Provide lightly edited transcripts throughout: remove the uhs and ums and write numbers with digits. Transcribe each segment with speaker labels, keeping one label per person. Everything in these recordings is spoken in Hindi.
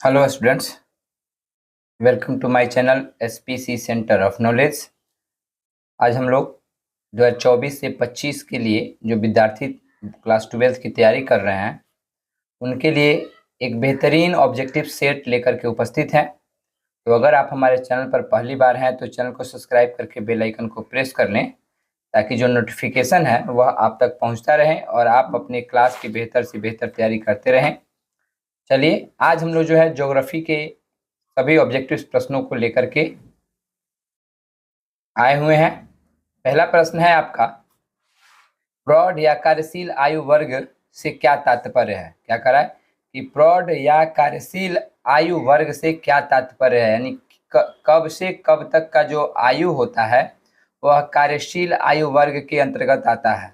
Speaker 1: Hello students, welcome to my channel SPC centre of knowledge. आज हम लोग 2024 से 25 के लिए जो विद्यार्थी क्लास 12 की तैयारी कर रहे हैं उनके लिए एक बेहतरीन ऑब्जेक्टिव सेट लेकर के उपस्थित हैं। तो अगर आप हमारे चैनल पर पहली बार हैं तो चैनल को सब्सक्राइब करके बेल आइकन को प्रेस कर लें ताकि जो नोटिफिकेशन है वह आप तक पहुंचता रहे और आप अपने क्लास की बेहतर से बेहतर तैयारी करते रहें। चलिए, आज हम लोग जो है ज्योग्राफी के सभी ऑब्जेक्टिव प्रश्नों को लेकर के आए हुए हैं। पहला प्रश्न है आपका, प्रौढ़ या कार्यशील आयु वर्ग से क्या तात्पर्य है। क्या करा है कि प्रौढ़ या कार्यशील आयु वर्ग से क्या तात्पर्य है, यानी कब से कब तक का जो आयु होता है वह कार्यशील आयु वर्ग के अंतर्गत आता है।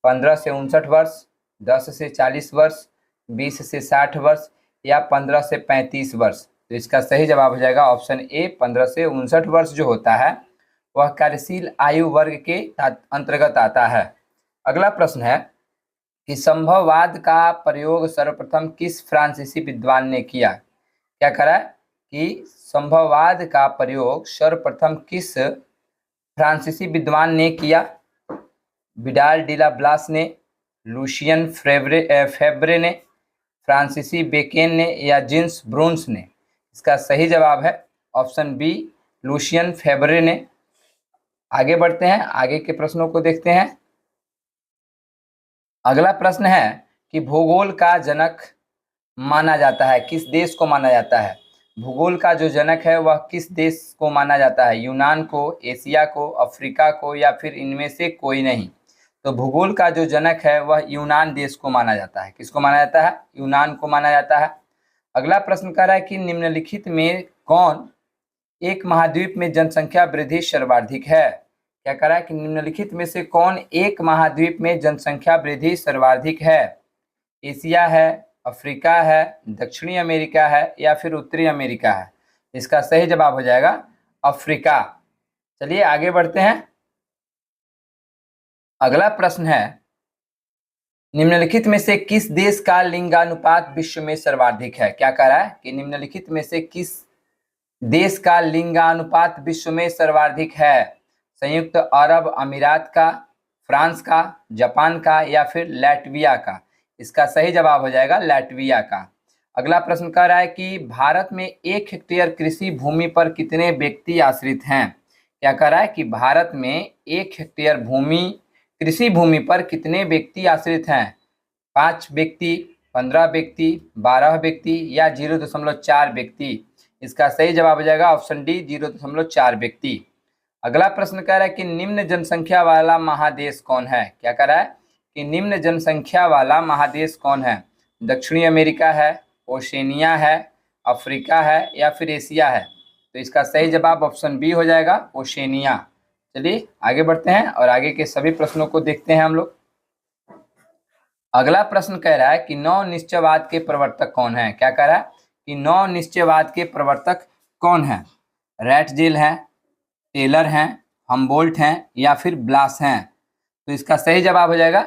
Speaker 1: 15 से 59 वर्ष, 10 से 40 वर्ष, 20 से 60 वर्ष या 15 से 35 वर्ष। तो इसका सही जवाब हो जाएगा ऑप्शन ए, 15 से 59 वर्ष जो होता है वह कार्यशील आयु वर्ग के अंतर्गत आता है। अगला प्रश्न है कि संभववाद का प्रयोग सर्वप्रथम किस फ्रांसीसी विद्वान ने किया। क्या करा कि संभववाद का प्रयोग सर्वप्रथम किस फ्रांसीसी विद्वान ने किया। विडाल डी ला ब्लास ने, लुशियन फेब्रे ने, फ्रांसीसी बेकेन ने या जीन्स ब्रून्स ने। इसका सही जवाब है ऑप्शन बी, लुशियन फेब्रे ने। आगे बढ़ते हैं, आगे के प्रश्नों को देखते हैं। अगला प्रश्न है कि भूगोल का जनक माना जाता है, किस देश को माना जाता है। भूगोल का जो जनक है वह किस देश को माना जाता है, यूनान को, एशिया को, अफ्रीका को या फिर इनमें से कोई नहीं। तो भूगोल का जो जनक है वह यूनान देश को माना जाता है। किसको माना जाता है? यूनान को माना जाता है। अगला प्रश्न कह रहा है कि निम्नलिखित में कौन एक महाद्वीप में जनसंख्या वृद्धि सर्वाधिक है। क्या कह रहा है कि निम्नलिखित में से कौन एक महाद्वीप में जनसंख्या वृद्धि सर्वाधिक है। एशिया है, अफ्रीका है, दक्षिणी अमेरिका है या फिर उत्तरी अमेरिका है। इसका सही जवाब हो जाएगा अफ्रीका। चलिए आगे बढ़ते हैं। अगला प्रश्न है, निम्नलिखित में से किस देश का लिंगानुपात विश्व में सर्वाधिक है। क्या कह रहा है कि निम्नलिखित में से किस देश का लिंगानुपात विश्व में सर्वाधिक है। संयुक्त अरब अमीरात का, फ्रांस का, जापान का या फिर लैटविया का। इसका सही जवाब हो जाएगा लैटविया का। अगला प्रश्न कह रहा है कि भारत में 1 हेक्टेयर कृषि भूमि पर कितने व्यक्ति आश्रित हैं। क्या कह रहा है कि भारत में 1 हेक्टेयर कृषि भूमि पर कितने व्यक्ति आश्रित हैं। 5 व्यक्ति, 15 व्यक्ति, 12 व्यक्ति या 0.4 व्यक्ति। इसका सही जवाब हो जाएगा ऑप्शन डी, 0.4 व्यक्ति। अगला प्रश्न कह रहा है कि निम्न जनसंख्या वाला महादेश कौन है। क्या कह रहा है कि निम्न जनसंख्या वाला महादेश कौन है। दक्षिणी अमेरिका है, ओशेनिया है, अफ्रीका है या फिर एशिया है। तो इसका सही जवाब ऑप्शन बी हो जाएगा, ओशेनिया। चलिए आगे बढ़ते हैं और आगे के सभी प्रश्नों को देखते हैं हम लोग। अगला प्रश्न कह रहा है कि नौ निश्चयवाद के प्रवर्तक कौन है। क्या कह रहा है कि नौ निश्चयवाद के प्रवर्तक कौन है। रैटजेल है, टेलर हैं, हमबोल्ट हैं या फिर ब्लास हैं। तो इसका सही जवाब हो जाएगा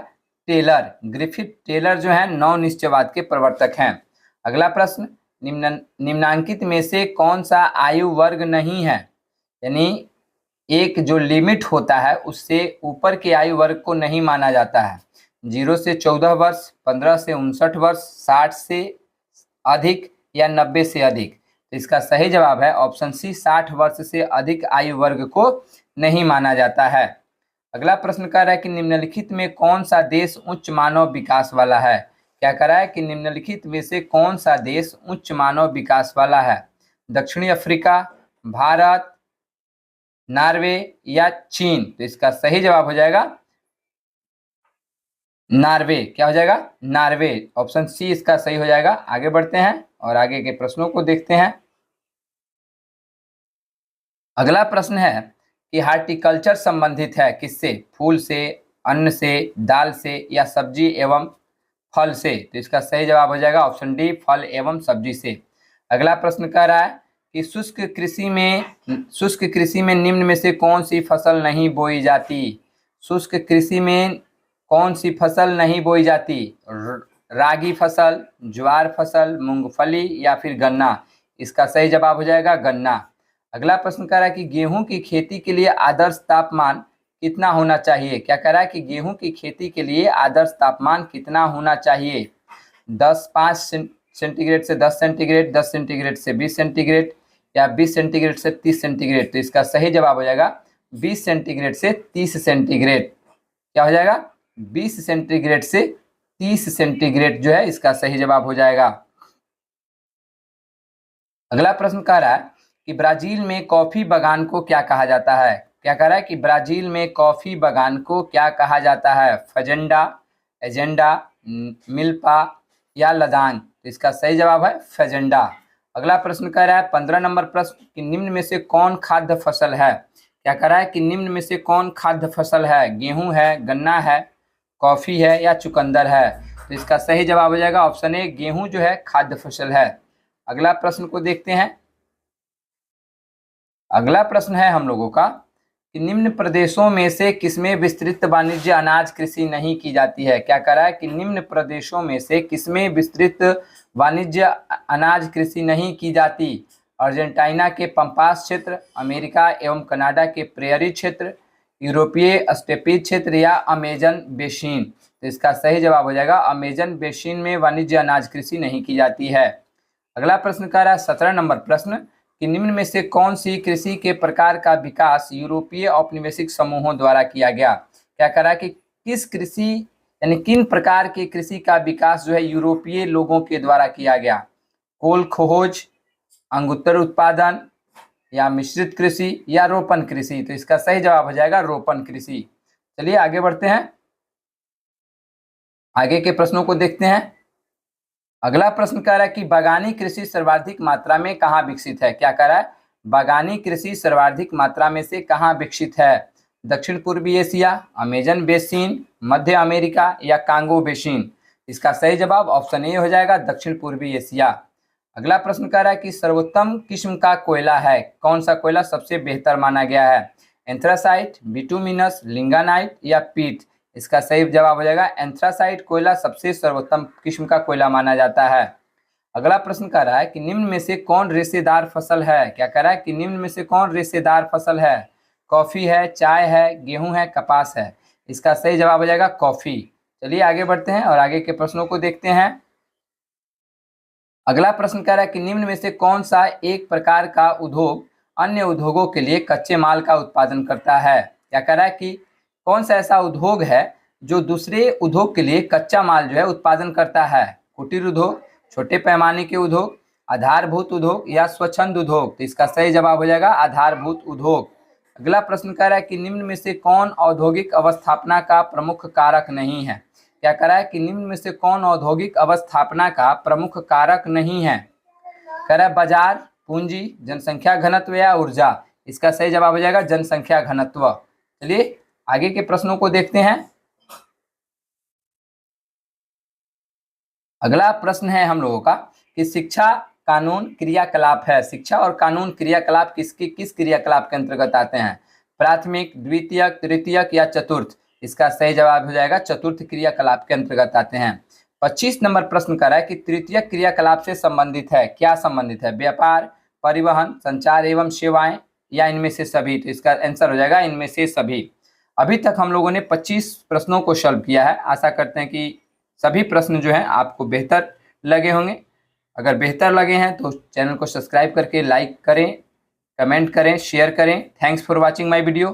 Speaker 1: टेलर, ग्रिफिथ टेलर जो है नौ निश्चयवाद के प्रवर्तक हैं। अगला प्रश्न, निम्नांकित में से कौन सा आयु वर्ग नहीं है, यानी एक जो लिमिट होता है उससे ऊपर के आयु वर्ग को नहीं माना जाता है। 0 से 14 वर्ष, 15 से 59 वर्ष, 60 से अधिक या 90 से अधिक। तो इसका सही जवाब है ऑप्शन सी, 60 वर्ष से अधिक आयु वर्ग को नहीं माना जाता है। अगला प्रश्न कह रहा है कि निम्नलिखित में कौन सा देश उच्च मानव विकास वाला है। क्या कह रहा है कि निम्नलिखित में से कौन सा देश उच्च मानव विकास वाला है। दक्षिणी अफ्रीका, भारत, नॉर्वे या चीन। तो इसका सही जवाब हो जाएगा नॉर्वे। क्या हो जाएगा? नॉर्वे। ऑप्शन सी इसका सही हो जाएगा। आगे बढ़ते हैं और आगे के प्रश्नों को देखते हैं। अगला प्रश्न है कि हार्टिकल्चर संबंधित है किससे, फूल से, अन्न से, दाल से या सब्जी एवं फल से। तो इसका सही जवाब हो जाएगा ऑप्शन डी, फल एवं सब्जी से। अगला प्रश्न कह रहा है कि शुष्क कृषि में निम्न में से कौन सी फसल नहीं बोई जाती। शुष्क कृषि में कौन सी फसल नहीं बोई जाती। रागी फसल, ज्वार फसल, मूंगफली या फिर गन्ना? इसका सही जवाब हो जाएगा गन्ना। अगला प्रश्न कह रहा है कि गेहूं की खेती के लिए आदर्श तापमान कितना होना चाहिए? क्या कह रहा है कि गेहूं की खेती के लिए आदर्श तापमान कितना होना चाहिए? 5 सेंटीग्रेड से 10 सेंटीग्रेड, 10 सेंटीग्रेड से 20 सेंटीग्रेड या 20 सेंटीग्रेड से 30 सेंटीग्रेड? तो इसका सही जवाब हो जाएगा 20 सेंटीग्रेड से 30 सेंटीग्रेड। क्या हो जाएगा? 20 सेंटीग्रेड से 30 सेंटीग्रेड जो है इसका सही जवाब हो जाएगा। अगला प्रश्न कह रहा है कि ब्राजील में कॉफी बागान को क्या कहा जाता है? क्या कह रहा है कि ब्राजील में कॉफी बागान को क्या कहा जाता है? फजेंडा, एजेंडा, मिल्पा या लदान? तो इसका सही जवाब है फजेंडा। अगला प्रश्न कह रहा है 15 नंबर प्रश्न कि निम्न में से कौन खाद्य फसल है? क्या कह रहा है कि निम्न में से कौन खाद्य फसल है? गेहूं है, गन्ना है, कॉफी है या चुकंदर है? तो इसका सही जवाब हो जाएगा ऑप्शन ए, गेहूं जो है खाद्य फसल है। अगला प्रश्न को देखते हैं। अगला प्रश्न है हम लोगों का कि निम्न प्रदेशों में से किसमें विस्तृत वाणिज्य अनाज कृषि नहीं की जाती है? क्या कह रहा है कि निम्न प्रदेशों में से किसमें विस्तृत वाणिज्य अनाज कृषि नहीं की जाती? अर्जेंटीना के पंपास क्षेत्र, अमेरिका एवं कनाडा के प्रेयरी क्षेत्र, यूरोपीय स्टेपीज क्षेत्र या अमेजन बेसिन? तो इसका सही जवाब हो जाएगा अमेजन बेसिन में वाणिज्य अनाज कृषि नहीं की जाती है। अगला प्रश्न कह रहा है 17 नंबर प्रश्न कि निम्न में से कौन सी कृषि के प्रकार का विकास यूरोपीय औपनिवेशिक समूहों द्वारा किया गया? क्या कह रहा है कि किस कृषि यानी किन प्रकार की कृषि का विकास जो है यूरोपीय लोगों के द्वारा किया गया? कोल खोज, अंगुत्तर उत्पादन या मिश्रित कृषि या रोपण कृषि? तो इसका सही जवाब हो जाएगा रोपण कृषि। चलिए आगे बढ़ते हैं, आगे के प्रश्नों को देखते हैं। अगला प्रश्न कह रहा है कि बागानी कृषि सर्वाधिक मात्रा में कहाँ विकसित है? क्या कह रहा है? बागानी कृषि सर्वाधिक मात्रा में से कहाँ विकसित है? दक्षिण पूर्वी एशिया, अमेजन बेसिन, मध्य अमेरिका या कांगो बेसिन? इसका सही जवाब ऑप्शन ए हो जाएगा दक्षिण पूर्वी एशिया। अगला प्रश्न कह रहा है कि सर्वोत्तम किस्म का कोयला है? कौन सा कोयला सबसे बेहतर माना गया है? एंथ्रासाइट, बिटुमिनस, लिंगानाइट या पीट? इसका सही जवाब हो जाएगा एंथ्रासाइट कोयला सबसे सर्वोत्तम किस्म का कोयला माना जाता है। अगला प्रश्न कह रहा है कि निम्न में से कौन रेशेदार फसल है? क्या कह रहा है कि निम्न में से कौन रेशेदार फसल है? कॉफी है, चाय है, गेहूं है, कपास है? इसका सही जवाब हो जाएगा कॉफी। चलिए आगे बढ़ते हैं और आगे के प्रश्नों को देखते हैं। अगला प्रश्न कह रहा है कि निम्न में से कौन सा एक प्रकार का उद्योग अन्य उद्योगों के लिए कच्चे माल का उत्पादन करता है? क्या कह रहा है कि कौन सा ऐसा उद्योग है जो दूसरे उद्योग के लिए कच्चा माल जो है उत्पादन करता है? कुटीर उद्योग, छोटे पैमाने के उद्योग, आधारभूत उद्योग या स्वच्छंद उद्योग? तो इसका सही जवाब हो जाएगा आधारभूत उद्योग। अगला प्रश्न कह रहा है कि निम्न में से कौन औद्योगिक अवस्थापना का प्रमुख कारक नहीं है? क्या कह रहा है कि निम्न में से कौन औद्योगिक अवस्थापना का प्रमुख कारक नहीं है? कह रहा है बाजार, पूंजी, जनसंख्या घनत्व या ऊर्जा? इसका सही जवाब हो जाएगा जनसंख्या घनत्व। चलिए आगे के प्रश्नों को देखते हैं। अगला प्रश्न है हम लोगों का कि शिक्षा कानून क्रियाकलाप है। शिक्षा और कानून क्रियाकलाप किस क्रियाकलाप के अंतर्गत आते हैं? प्राथमिक, द्वितीयक, तृतीयक या चतुर्थ? इसका सही जवाब हो जाएगा चतुर्थ क्रियाकलाप के अंतर्गत आते हैं। 25 नंबर प्रश्न कर रहा है कि तृतीयक क्रियाकलाप से संबंधित है। क्या संबंधित है? व्यापार, परिवहन, संचार एवं सेवाएं या इनमें से सभी? तो इसका आंसर हो जाएगा इनमें से सभी। अभी तक हम लोगों ने 25 प्रश्नों को सॉल्व किया है। आशा करते हैं कि सभी प्रश्न जो हैं आपको बेहतर लगे होंगे। अगर बेहतर लगे हैं तो चैनल को सब्सक्राइब करके लाइक करें, कमेंट करें, शेयर करें। Thanks for watching my video.